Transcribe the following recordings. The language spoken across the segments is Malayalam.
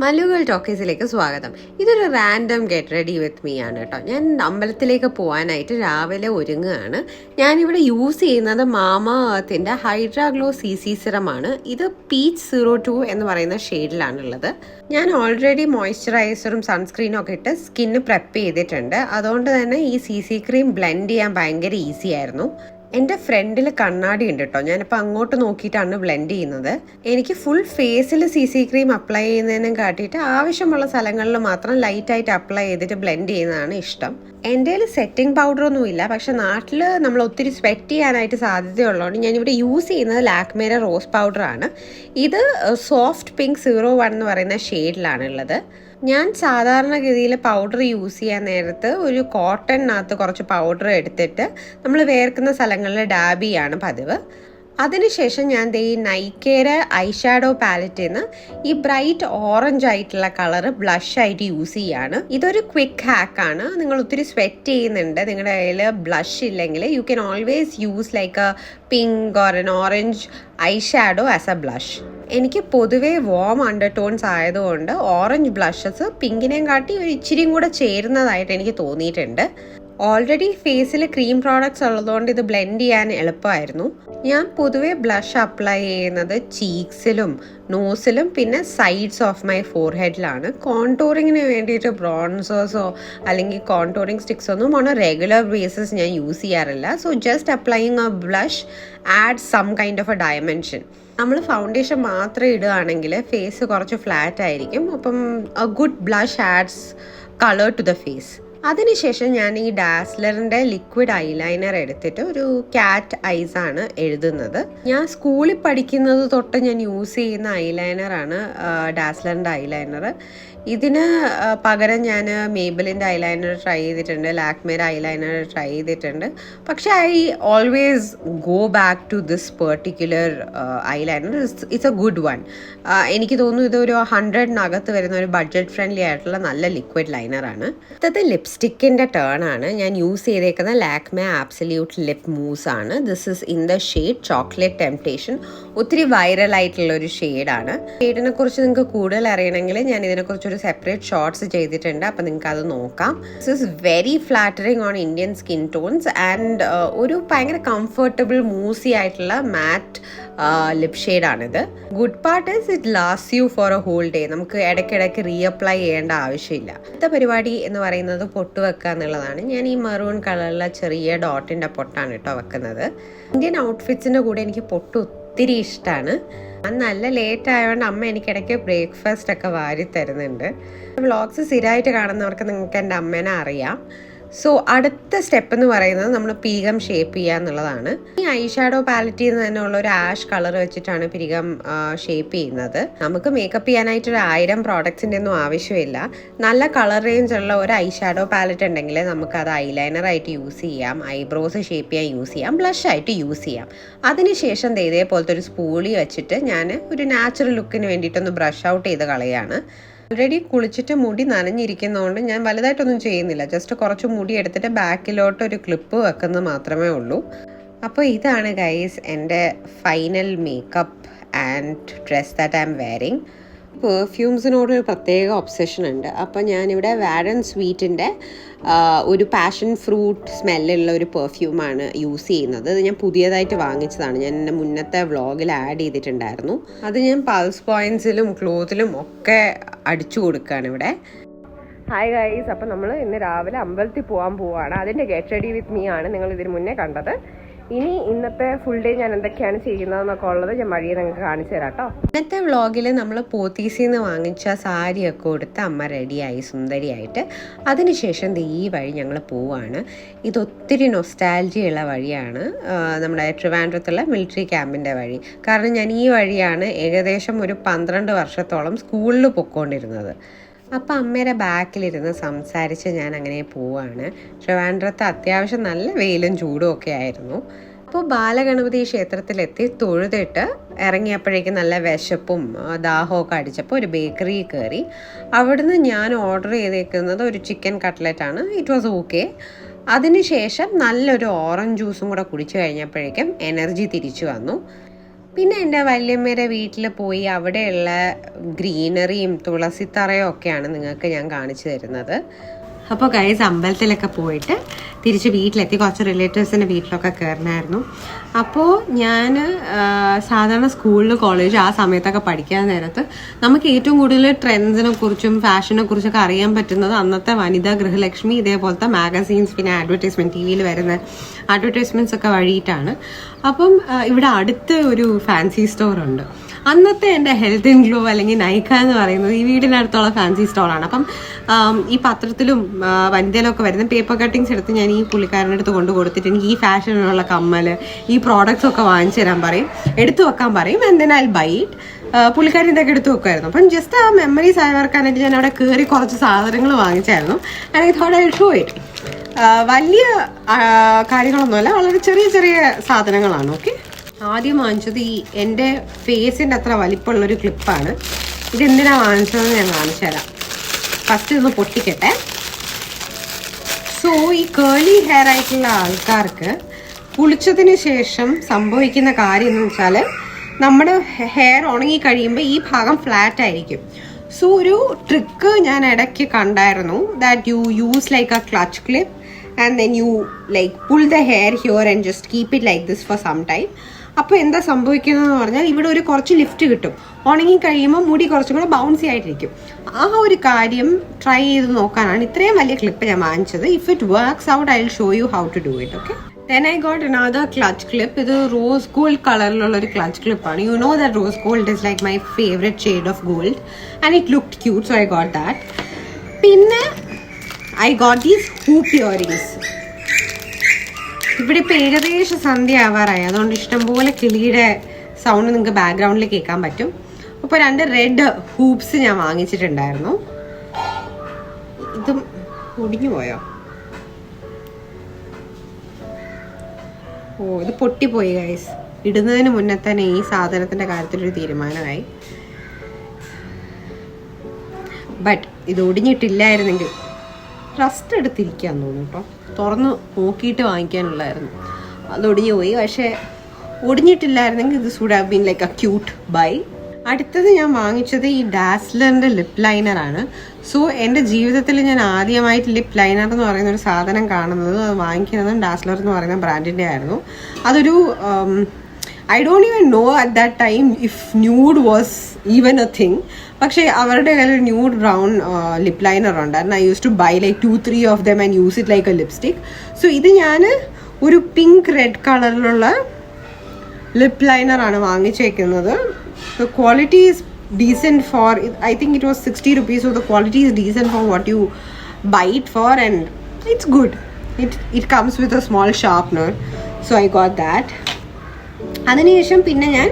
മല്ലുകൾ ടോക്കീസിലേക്ക് സ്വാഗതം. ഇതൊരു random get ready with me ആണ് കേട്ടോ. ഞാൻ അമ്പലത്തിലേക്ക് പോകാനായിട്ട് രാവിലെ ഒരുങ്ങുകയാണ്. ഞാനിവിടെ യൂസ് ചെയ്യുന്നത് മാമ എർത്തിൻ്റെ ഹൈഡ്രാ ഗ്ലോ CC സിറമാണ്. ഇത് പീച്ച് 02 എന്ന് പറയുന്ന ഷെയ്ഡിലാണുള്ളത്. ഞാൻ ഓൾറെഡി മോയ്സ്ചറൈസറും സൺസ്ക്രീനും ഒക്കെ ഇട്ട് സ്കിന്ന് പ്രെപ്പ് ചെയ്തിട്ടുണ്ട്. അതുകൊണ്ട് തന്നെ ഈ CC ക്രീം ബ്ലെൻഡ് ചെയ്യാൻ ഭയങ്കര ഈസി ആയിരുന്നു. എൻ്റെ ഫ്രണ്ടിൽ കണ്ണാടി ഉണ്ട് കേട്ടോ. ഞാനിപ്പോൾ അങ്ങോട്ട് നോക്കിയിട്ടാണ് ബ്ലെൻഡ് ചെയ്യുന്നത്. എനിക്ക് ഫുൾ ഫേസിൽ CC ക്രീം അപ്ലൈ ചെയ്യുന്നതിനും കാട്ടിയിട്ട് ആവശ്യമുള്ള സ്ഥലങ്ങളിൽ മാത്രം ലൈറ്റായിട്ട് അപ്ലൈ ചെയ്തിട്ട് ബ്ലെൻഡ് ചെയ്യുന്നതാണ് ഇഷ്ടം. എൻ്റെ കയ്യിൽ സെറ്റിംഗ് പൗഡറൊന്നും ഇല്ല. പക്ഷെ നാട്ടിൽ നമ്മൾ ഒത്തിരി സ്വെറ്റ് ചെയ്യാനായിട്ട് സാധ്യതയുള്ളതുകൊണ്ട് ഞാനിവിടെ യൂസ് ചെയ്യുന്നത് ലാക്മേയുടെ റോസ് പൗഡറാണ്. ഇത് സോഫ്റ്റ് പിങ്ക് 01 എന്ന് പറയുന്ന ഷെയ്ഡിലാണുള്ളത്. ഞാൻ സാധാരണഗതിയിൽ പൗഡർ യൂസ് ചെയ്യാൻ നേരത്ത് ഒരു കോട്ടണിനകത്ത് കുറച്ച് പൗഡർ എടുത്തിട്ട് നമ്മൾ വേർക്കുന്ന സ്ഥലങ്ങളിൽ ഡാബ് ചെയ്യാണ് പതിവ്. അതിനുശേഷം ഞാൻ ഈ നൈക്കയുടെ ഐഷാഡോ പാലറ്റിൽ നിന്ന് ഈ ബ്രൈറ്റ് ഓറഞ്ച് ആയിട്ടുള്ള കളർ ബ്ലഷ് ആയിട്ട് യൂസ് ചെയ്യാണ്. ഇതൊരു ക്വിക്ക് ഹാക്കാണ്. നിങ്ങൾ ഒത്തിരി സ്വെറ്റ് ചെയ്യുന്നുണ്ട്, നിങ്ങളുടെ കയ്യിൽ ബ്ലഷ് ഇല്ലെങ്കിൽ you can always use like A pink or N orange eyeshadow as A blush. എനിക്ക് പൊതുവേ വാം അണ്ടർടോൺസ് ആയതുകൊണ്ട് ഓറഞ്ച് ബ്ലഷസ് പിങ്കിനെയും കാട്ടി ഒരു ഇച്ചിരിയും കൂടെ ചേരുന്നതായിട്ട് എനിക്ക് തോന്നിയിട്ടുണ്ട്. ഓൾറെഡി ഫേസിൽ ക്രീം പ്രോഡക്റ്റ്സ് ഉള്ളതുകൊണ്ട് ഇത് ബ്ലെൻഡ് ചെയ്യാൻ എളുപ്പമായിരുന്നു. ഞാൻ പൊതുവെ ബ്ലഷ് അപ്ലൈ ചെയ്യുന്നത് ചീക്സിലും നോസിലും പിന്നെ സൈഡ്സ് ഓഫ് മൈ ഫോർഹെഡിലാണ്. കോൺടൂറിങ്ങിന് വേണ്ടിയിട്ട് ബ്രോൺസേഴ്സോ അല്ലെങ്കിൽ കോൺടൂറിങ് സ്റ്റിക്സ് ഒന്നും ഓൺ എ റെഗുലർ ബേസിസ് ഞാൻ യൂസ് ചെയ്യാറില്ല. So just applying a blush add some kind of a dimension. നമ്മൾ ഫൗണ്ടേഷൻ മാത്രം ഇടുകയാണെങ്കിൽ ഫേസ് കുറച്ച് ഫ്ലാറ്റ് ആയിരിക്കും. അപ്പം a good blush adds colour to the face. അതിനുശേഷം ഞാൻ ഈ ഡാസ്ലറിൻ്റെ ലിക്വിഡ് ഐലൈനർ എടുത്തിട്ട് ഒരു ക്യാറ്റ് ഐസ് ആണ് എഴുതുന്നത്. ഞാൻ സ്കൂളിൽ പഠിക്കുന്നത് തൊട്ട് ഞാൻ യൂസ് ചെയ്യുന്ന ഐലൈനറാണ് ഡാസ്ലറിൻ്റെ ഐലൈനർ. ഇതിന് പകരം ഞാൻ മേബലിൻ്റെ ഐലൈനർ ട്രൈ ചെയ്തിട്ടുണ്ട്, ലാക്മേയുടെ ഐലൈനർ ട്രൈ ചെയ്തിട്ടുണ്ട്. പക്ഷേ I always go back to this particular eyeliner. It's a good one. എനിക്ക് തോന്നുന്നു ഇതൊരു 100-നകത്ത് വരുന്ന ഒരു ബഡ്ജറ്റ് ഫ്രണ്ട്ലി ആയിട്ടുള്ള നല്ല ലിക്വിഡ് ലൈനറാണ്. ഇത് ലിപ്സ്റ്റിക്കിൻ്റെ ടേൺ ആണ്. ഞാൻ യൂസ് ചെയ്തേക്കുന്ന ലാക്മേ ആബ്സല്യൂട്ട് ലിപ് മൂസ് ആണ്. This is in the shade chocolate temptation. ഒത്തിരി വൈറലായിട്ടുള്ളൊരു ഷെയ്ഡാണ്. ഷെയ്ഡിനെ കുറിച്ച് നിങ്ങൾക്ക് കൂടുതൽ അറിയണമെങ്കിൽ ഞാൻ ഇതിനെക്കുറിച്ച് ഒരു സെപ്പറേറ്റ് ഷോർട്സ് ചെയ്തിട്ടുണ്ട്, അപ്പം നിങ്ങൾക്ക് അത് നോക്കാം. This is very flattering on Indian skin tones and ഒരു ഭയങ്കര കംഫർട്ടബിൾ മൂസി ആയിട്ടുള്ള മാറ്റ് ലിപ് ഷെയ്ഡാണിത്. Good part is it last you for a whole day. നമുക്ക് ഇടയ്ക്കിടയ്ക്ക് റീഅപ്ലൈ ചെയ്യേണ്ട ആവശ്യമില്ല. അടുത്ത പരിപാടി എന്ന് പറയുന്നത് പൊട്ട് വെക്കുക എന്നുള്ളതാണ്. ഞാൻ ഈ മെറൂൺ കളറിലെ ചെറിയ ഡോട്ടിൻ്റെ പൊട്ടാണ് കേട്ടോ വെക്കുന്നത്. ഇന്ത്യൻ ഔട്ട്ഫിറ്റ്സിൻ്റെ കൂടെ എനിക്ക് പൊട്ട് ഒത്തിരി ഇഷ്ടമാണ്. നല്ല ലേറ്റ് ആയതുകൊണ്ട് അമ്മ എനിക്കിടയ്ക്ക് ബ്രേക്ക്ഫാസ്റ്റ് ഒക്കെ വാരി തരുന്നുണ്ട്. വ്ളോഗ്സ് സ്ഥിരമായിട്ട് കാണുന്നവർക്ക് നിങ്ങൾക്ക് എൻ്റെ അമ്മേനെ അറിയാം. സോ അടുത്ത സ്റ്റെപ്പ് എന്ന് പറയുന്നത് നമ്മൾ പിരികം ഷേപ്പ് ചെയ്യുക എന്നുള്ളതാണ്. ഈ ഐഷാഡോ പാലറ്റിൽ നിന്ന് തന്നെ ഉള്ള ഒരു ആഷ് കളർ വെച്ചിട്ടാണ് പിരികം ഷേപ്പ് ചെയ്യുന്നത്. നമുക്ക് മേക്കപ്പ് ചെയ്യാനായിട്ട് ഒരു 1000 പ്രോഡക്ട്സിൻ്റെ ഒന്നും ആവശ്യമില്ല. നല്ല കളർ റേഞ്ച് ഉള്ള ഒരു ഐഷാഡോ പാലറ്റ് ഉണ്ടെങ്കിൽ നമുക്കത് ഐലൈനറായിട്ട് യൂസ് ചെയ്യാം, ഐബ്രോസ് ഷേപ്പ് ചെയ്യാൻ യൂസ് ചെയ്യാം, ബ്ലഷ് ആയിട്ട് യൂസ് ചെയ്യാം. അതിനുശേഷം ഇതേപോലത്തെ ഒരു സ്പൂളി വെച്ചിട്ട് ഞാൻ ഒരു നാച്ചുറൽ ലുക്കിന് വേണ്ടിയിട്ടൊന്ന് ബ്രഷ് ഔട്ട് ചെയ്ത് കളയാണ്. ഓൾറെഡി കുളിച്ചിട്ട് മുടി നനഞ്ഞിരിക്കുന്നതുകൊണ്ട് ഞാൻ വലുതായിട്ടൊന്നും ചെയ്യുന്നില്ല. ജസ്റ്റ് കുറച്ച് മുടി എടുത്തിട്ട് ബാക്കിലോട്ട് ഒരു ക്ലിപ്പ് വെക്കുന്നത് മാത്രമേ ഉള്ളൂ. അപ്പോൾ ഇതാണ് ഗൈസ് എൻ്റെ final makeup and dress that I'm wearing. പെർഫ്യൂംസിനോട് ഒരു പ്രത്യേക ഒബ്സഷൻ ഉണ്ട്. അപ്പോൾ ഞാനിവിടെ വാരൻ സ്വീറ്റിൻ്റെ ഒരു പാഷൻ ഫ്രൂട്ട് സ്മെല്ലുള്ള ഒരു പെർഫ്യൂമാണ് യൂസ് ചെയ്യുന്നത്. അത് ഞാൻ പുതിയതായിട്ട് വാങ്ങിച്ചതാണ്. ഞാൻ എൻ്റെ മുന്നത്തെ വ്ളോഗിൽ ആഡ് ചെയ്തിട്ടുണ്ടായിരുന്നു. അത് ഞാൻ പൾസ് പോയിൻറ്റ്സിലും ക്ലോത്തിലും ഒക്കെ അടിച്ചു കൊടുക്കുകയാണ് ഇവിടെ. ഹായ് ഗൈസ്, അപ്പോൾ നമ്മൾ ഇന്ന് രാവിലെ അമ്പലത്തിൽ പോകാൻ പോവുകയാണ്. അതിൻ്റെ ഗെറ്റ് റെഡി വിത്ത് മീ ആണ് നിങ്ങൾ ഇതിന് മുന്നേ കണ്ടത്. ഇനി ഇന്നത്തെ ഫുൾ ഡേ ഞാൻ എന്തൊക്കെയാണ് ചെയ്യുന്നതെന്നൊക്കെ ഉള്ളത് ഞാൻ വഴിയെ നിങ്ങൾക്ക് കാണിച്ചു തരാം കേട്ടോ. ഇന്നത്തെ വ്ളോഗിൽ നമ്മൾ പോത്തീസിൽ നിന്ന് വാങ്ങിച്ച സാരിയൊക്കെ കൊടുത്ത് അമ്മ റെഡിയായി സുന്ദരിയായിട്ട്. അതിനുശേഷം ഈ വഴി ഞങ്ങൾ പോവുകയാണ്. ഇതൊത്തിരി നൊസ്റ്റാൾജിയുള്ള വഴിയാണ്, നമ്മുടെ ട്രിവാൻഡ്രത്തുള്ള മിലിറ്ററി ക്യാമ്പിൻ്റെ വഴി. കാരണം ഞാൻ ഈ വഴിയാണ് ഏകദേശം ഒരു 12 വർഷത്തോളം സ്കൂളിൽ പൊയ്ക്കൊണ്ടിരുന്നത്. അപ്പോൾ അമ്മയുടെ ബാക്കിലിരുന്ന് സംസാരിച്ച് ഞാൻ അങ്ങനെ പോവുകയാണ്. ട്രിവാൻഡ്രത്ത് അത്യാവശ്യം നല്ല വെയിലും ചൂടും ഒക്കെ ആയിരുന്നു. അപ്പോൾ ബാലഗണപതി ക്ഷേത്രത്തിലെത്തി തൊഴുതിട്ട് ഇറങ്ങിയപ്പോഴേക്കും നല്ല വിശപ്പും ദാഹമൊക്കെ അടിച്ചപ്പോൾ ഒരു ബേക്കറി കയറി. അവിടുന്ന് ഞാൻ ഓർഡർ ചെയ്തേക്കുന്നത് ഒരു ചിക്കൻ കട്ട്ലറ്റാണ്. It was okay. അതിനുശേഷം നല്ലൊരു ഓറഞ്ച് ജ്യൂസും കൂടെ കുടിച്ചു കഴിഞ്ഞപ്പോഴേക്കും എനർജി തിരിച്ചു വന്നു. പിന്നെ എൻ്റെ വല്യമ്മയുടെ വീട്ടിൽ പോയി അവിടെയുള്ള ഗ്രീനറിയും തുളസിത്തറയും ഒക്കെയാണ് നിങ്ങൾക്ക് ഞാൻ കാണിച്ചു തരുന്നത്. അപ്പോൾ ഗൈസ് അമ്പലത്തിലൊക്കെ പോയിട്ട് തിരിച്ച് വീട്ടിലെത്തി. കുറച്ച് റിലേറ്റീവ്സിൻ്റെ വീട്ടിലൊക്കെ കയറണമായിരുന്നു. അപ്പോൾ ഞാൻ സാധാരണ സ്കൂളിൽ കോളേജ് ആ സമയത്തൊക്കെ പഠിക്കാൻ നേരത്ത് നമുക്ക് ഏറ്റവും കൂടുതൽ ട്രെൻഡ്സിനെ കുറിച്ചും ഫാഷനെ കുറിച്ചൊക്കെ അറിയാൻ പറ്റുന്നത് അന്നത്തെ വനിതാ ഗൃഹലക്ഷ്മി ഇതേപോലത്തെ മാഗസീൻസ്, പിന്നെ അഡ്വർടൈസ്മെൻറ്റ്, ടി വിയിൽ വരുന്ന അഡ്വർടൈസ്മെൻറ്റ്സ് ഒക്കെ വഴിയിട്ടാണ്. അപ്പം ഇവിടെ അടുത്ത് ഒരു ഫാൻസി സ്റ്റോറുണ്ട്. അന്നത്തെ എൻ്റെ ഹെൽത്ത് ആൻഡ് ഗ്ലോ അല്ലെങ്കിൽ നൈക്ക എന്ന് പറയുന്നത് ഈ വീടിനടുത്തുള്ള ഫാൻസി സ്റ്റോറാണ്. അപ്പം ഈ പത്രത്തിലും വനിതയിലൊക്കെ വരുന്ന പേപ്പർ കട്ടിങ്സ് എടുത്ത് ഞാൻ ഈ പുള്ളിക്കാരൻ്റെ അടുത്ത് കൊണ്ട് കൊടുത്തിട്ട് എനിക്ക് ഈ ഫാഷനുള്ള കമ്മൽ, ഈ പ്രോഡക്റ്റ്സ് ഒക്കെ വാങ്ങിച്ചു തരാൻ പറയും, എടുത്തു വെക്കാൻ പറയും. And then I buy it. പുള്ളിക്കാരൻ ഇതൊക്കെ എടുത്തു വെക്കുമായിരുന്നു. അപ്പം ജസ്റ്റ് ആ മെമ്മറീസ് അയവർക്കാനായിട്ട് ഞാൻ അവിടെ കയറി കുറച്ച് സാധനങ്ങൾ വാങ്ങിച്ചായിരുന്നു. And I thought I show it. വലിയ കാര്യങ്ങളൊന്നുമല്ല, വളരെ ചെറിയ ചെറിയ സാധനങ്ങളാണ്. ഓക്കെ, ആദ്യം വാങ്ങിച്ചത് ഈ എൻ്റെ ഫേസിൻ്റെ അത്ര വലിപ്പമുള്ളൊരു ക്ലിപ്പാണ്. ഇതെന്തിനാണ് വാങ്ങിച്ചതെന്ന് ഞാൻ കാണിച്ചു തരാം. ഫസ്റ്റ് ഇതൊന്ന് പൊട്ടിക്കട്ടെ. സോ ഈ കേളി ഹെയർ ആയിട്ടുള്ള ആൾക്കാർക്ക് കുളിച്ചതിന് ശേഷം സംഭവിക്കുന്ന കാര്യം എന്ന് വെച്ചാൽ നമ്മുടെ ഹെയർ ഉണങ്ങി കഴിയുമ്പോൾ ഈ ഭാഗം ഫ്ലാറ്റ് ആയിരിക്കും. സോ ഒരു ട്രിക്ക് ഞാൻ ഇടയ്ക്ക് കണ്ടായിരുന്നു. That you use like a clutch clip and then you like pull the hair here and just keep it like this for some time. അപ്പോൾ എന്താ സംഭവിക്കുന്നതെന്ന് പറഞ്ഞാൽ ഇവിടെ ഒരു കുറച്ച് ലിഫ്റ്റ് കിട്ടും. ഉണങ്ങി കഴിയുമ്പോൾ മുടി കുറച്ചും കൂടെ ബൗൺസി ആയിട്ടിരിക്കും. ആ ഒരു കാര്യം ട്രൈ ചെയ്ത് നോക്കാനാണ് ഇത്രയും വലിയ ക്ലിപ്പ് ഞാൻ വാങ്ങിച്ചത്. If it works out I will show you how to do it. Okay, then I got another clutch clip. ഇത് റോസ് ഗോൾഡ് കളറിലുള്ള ഒരു ക്ലച്ച് ക്ലിപ്പാണ്. You know that rose gold is like my favourite shade of gold and it looked cute, so I got that. പിന്നെ I got these hoop earrings. ഇവിടെ ഇപ്പോൾ ഏകദേശം സന്ധ്യ ആവാറായി, അതുകൊണ്ട് ഇഷ്ടംപോലെ കിളിയുടെ സൗണ്ട് നിങ്ങൾക്ക് ബാക്ക്ഗ്രൗണ്ടിൽ കേൾക്കാൻ പറ്റും. അപ്പോൾ 2 റെഡ് ഹൂപ്സ് ഞാൻ വാങ്ങിച്ചിട്ടുണ്ടായിരുന്നു. ഇതും ഒടിഞ്ഞു പോയോ? ഓ, ഇത് പൊട്ടിപ്പോയി ഗൈസ്. ഇടുന്നതിന് മുന്നേ തന്നെ ഈ സാധനത്തിൻ്റെ കാര്യത്തിലൊരു തീരുമാനമായി. ബട്ട് ഇത് ഒടിഞ്ഞിട്ടില്ലായിരുന്നെങ്കിൽ റസ്റ്റ് എടുത്തിരിക്കാൻ തോന്നുന്നു കേട്ടോ. തുറന്ന് നോക്കിയിട്ട് വാങ്ങിക്കാനുള്ളായിരുന്നു. അത് ഒടിഞ്ഞു പോയി. പക്ഷേ ഒടിഞ്ഞിട്ടില്ലായിരുന്നെങ്കിൽ ഇത് would have been like a cute buy. അടുത്തത് ഞാൻ വാങ്ങിച്ചത് ഈ ഡാസ്ലറിൻ്റെ ലിപ്പ് ലൈനറാണ്. സോ എൻ്റെ ജീവിതത്തിൽ ഞാൻ ആദ്യമായിട്ട് ലിപ്പ് ലൈനർ എന്ന് പറയുന്ന ഒരു സാധനം കാണുന്നത്, അത് വാങ്ങിക്കുന്നതും ഡാസ്ലർ എന്ന് പറയുന്ന ബ്രാൻഡിൻ്റെ ആയിരുന്നു. അതൊരു I don't even know at that time if nude was even a thing. പക്ഷേ അവരുടെ കയ്യിൽ ഒരു ന്യൂഡ് ബ്രൗൺ ലിപ്പ് ലൈനർ ഉണ്ടായിരുന്നു. I use to buy like 2-3 of them and use it like a lipstick. So ഇത് ഞാൻ ഒരു പിങ്ക് റെഡ് കളറിലുള്ള ലിപ്പ് ലൈനറാണ് വാങ്ങിച്ചേക്കുന്നത്. The quality is decent for, I think it was 60 rupees, so the quality is decent for what you buy it for, and it's good. It comes with a small sharpener, so I got that. അതിനുശേഷം പിന്നെ ഞാൻ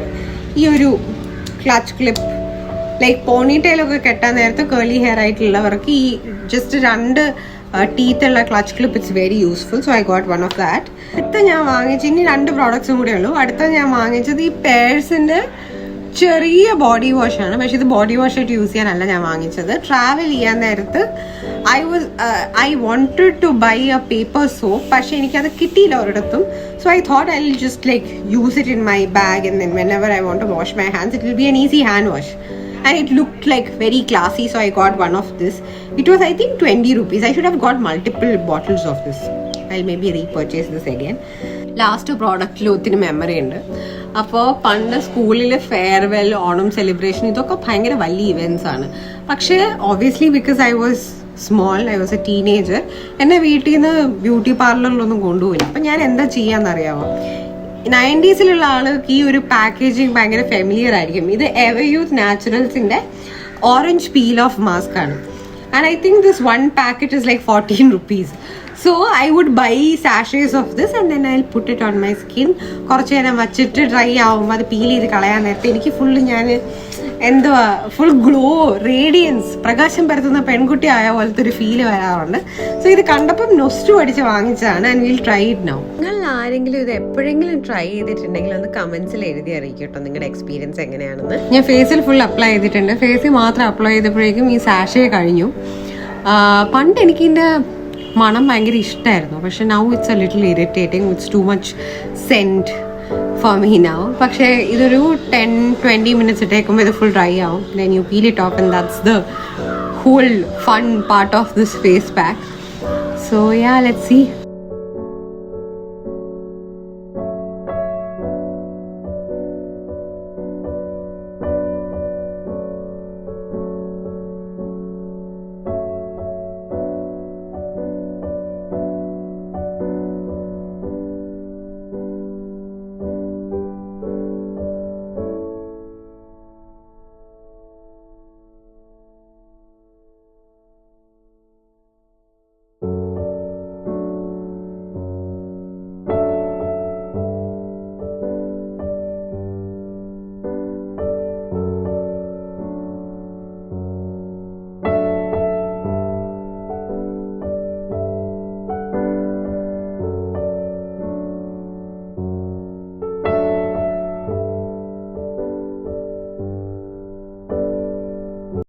ഈ ഒരു ക്ലച്ച് ക്ലിപ്പ് ലൈക്ക് പോണിറ്റെയിലൊക്കെ കെട്ടാൻ നേരത്തെ കേളി ഹെയർ ആയിട്ടുള്ളവർക്ക് ഈ ജസ്റ്റ് 2 ടീത്തുള്ള clutch clip it's very useful. So I got one of that. അടുത്ത ഞാൻ വാങ്ങിച്ച ഇനി 2 പ്രോഡക്ട്സും കൂടെ ഉള്ളൂ. അടുത്ത ഞാൻ വാങ്ങിച്ചത് ഈ പേഴ്സിൻ്റെ ചെറിയ ബോഡി വാഷാണ്. പക്ഷെ ഇത് ബോഡി വാഷ് ആയിട്ട് യൂസ് ചെയ്യാനല്ല ഞാൻ വാങ്ങിച്ചത്. ട്രാവൽ ചെയ്യാൻ നേരത്ത് I wanted to buy a paper soap, പക്ഷെ എനിക്കത് കിട്ടിയില്ല ഒരിടത്തും. So I thought I will just like use it in my bag and then whenever I want to wash my hands it will be an easy hand wash. And it looked like very classy, so I got one of this. It was I think 20 rupees. I should have got multiple bottles of this. I'll maybe repurchase this again. Last പ്രോഡക്റ്റിൽ ഒത്തിരി മെമ്മറി ഉണ്ട്. അപ്പോൾ പണ്ട് സ്കൂളിൽ ഫെയർവെൽ, ഓണം സെലിബ്രേഷൻ ഇതൊക്കെ ഭയങ്കര വലിയ ഇവൻറ്റ്സ് ആണ്. പക്ഷേ obviously because I was small, I was A teenager, എന്നെ വീട്ടിൽ നിന്ന് ബ്യൂട്ടി പാർലറിലൊന്നും കൊണ്ടുപോയില്ല. അപ്പം ഞാൻ എന്താ ചെയ്യാന്നറിയാമോ? 90s ആൾക്ക് ഈ ഒരു പാക്കേജിങ് ഭയങ്കര ഫെമിലിയർ ആയിരിക്കും. ഇത് എവർ യൂത്ത് നാച്ചുറൽസിൻ്റെ ഓറഞ്ച് പീൽ ഓഫ് മാസ്ക് ആണ്. And I think this 1 packet is like 14 rupees. So I would buy sachets of this and then I'll put it on my skin. കുറച്ച് നേരം വച്ചിട്ട് ഡ്രൈ ആവുമ്പോൾ അത് പീൽ ചെയ്ത് കളയാൻ നേരത്തെ എനിക്ക് ഫുള്ള് ഞാൻ എന്തുവാ ഫുൾ ഗ്ലോ, റേഡിയൻസ്, പ്രകാശം പരത്തുന്ന പെൺകുട്ടി ആയ പോലത്തെ ഒരു ഫീല് വരാറുണ്ട്. സോ ഇത് കണ്ടപ്പം നൊസ്റ്റു അടിച്ച് വാങ്ങിച്ചതാണ്. And will try it now. നിങ്ങൾ ആരെങ്കിലും ഇത് എപ്പോഴെങ്കിലും ട്രൈ ചെയ്തിട്ടുണ്ടെങ്കിൽ ഒന്ന് കമന്റ്സിൽ എഴുതി അറിയിക്കട്ടോ നിങ്ങളുടെ എക്സ്പീരിയൻസ് എങ്ങനെയാണെന്ന്. ഞാൻ ഫേസിൽ ഫുൾ അപ്ലൈ ചെയ്തിട്ടുണ്ട്. ഫേസിൽ മാത്രം അപ്ലൈ ചെയ്തപ്പോഴേക്കും ഈ സാഷേ കഴിഞ്ഞു. പണ്ട് എനിക്കിതിൻ്റെ മണം ഭയങ്കര ഇഷ്ടമായിരുന്നു. പക്ഷെ now it's a little irritating. It's too much scent for me now. പക്ഷേ ഇതൊരു 10-20 minutes ഇട്ടേക്കുമ്പോൾ ഇത് ഫുൾ ഡ്രൈ ആവും. Then you peel it off and that's the whole fun part of this face pack. So yeah, let's see.